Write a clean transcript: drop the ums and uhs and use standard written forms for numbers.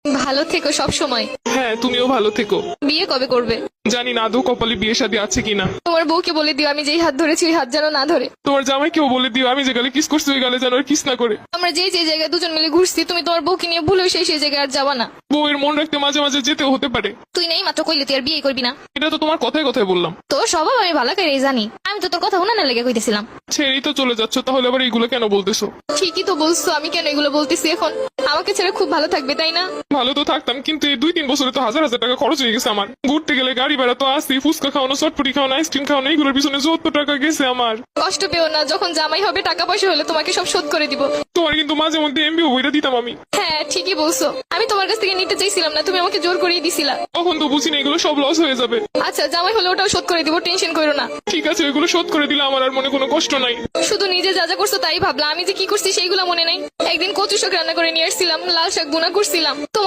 ভালো থেকো সব সময়। হ্যাঁ, তুমিও ভালো থেকো। বিয়ে কবে করবে? জানি না আদৌ কপালে বিয়ে শাদী আছে কিনা। তোমার বউকে বলে দিও আমি যেই হাত ধরেছি ওই হাত যেন না ধরে। তোমার জামাইকেও বলে দিও আমি যে গালে কিস করছি ওই গালে যেন আর কিস না করে। আমরা যে জায়গায় দুজন মিলে ঘুরছি তুমি তোমার বউকে নিয়ে ভুলেও সেই জায়গায় আর যাবা না। বউয়ের মন রাখতে মাঝে মাঝে যেতেও হতে পারে। তুই নেই মাত্র কইলে তুই আর বিয়ে করবি না। এটা তো তোমার কথায় কথায় বললাম। তোর স্বভাব আমি ভালো করে জানি। আমি তো তোর কথা উনানে লেগে কইতেছিলাম। ছেড়েই তো চলে যাচ্ছ, তাহলে আবার এইগুলো কেন বলতেছো? ঠিকই তো বলছো, আমি কেন এগুলো বলতেছি এখন? আমাকে ছেড়ে খুব ভালো থাকবে তাই না? ভালো তো থাকতাম, কিন্তু এই 2-3 বছরে তো হাজার হাজার টাকা খরচ হয়ে গেছে আমার। ঘুরতে গেলে গাড়ি ভাড়া তো আসি, ফুচকা খাওয়ানো, চটপটি খাওয়ানো, আইসক্রিম খাওয়ানো, এইগুলোর পিছনে 70 টাকা গেছে আমার। কষ্ট পেও না, যখন জামাই হবে টাকা পয়সা হলে তোমাকে সব শোধ করে দিব। তোমার কিন্তু মাঝে মধ্যে এমবিও বইটা দিতাম আমি। হ্যাঁ ঠিকই বলছো, আমি তোমার কাছ থেকে নিতে চাইছিলাম না, তুমি আমাকে জোর করেই দিছিলা। তখন তো বুঝিনি এগুলো সব লস হয়ে যাবে। আচ্ছা জামাই হলে ওটাও শোধ করে দিব, টেনশন করো না। ঠিক আছে, ওইগুলো শোধ করে দিলে আমার আর মনে কোনো কষ্ট নাই। শুধু নিজে যা যা করছো তাই ভাবলা, আমি যে কি করছি সেইগুলো মনে নাই। একদিন কচু শাক রান্না করে নিয়ে আসছিলাম, লাল শাক বোনা করছিলাম। তোমাকে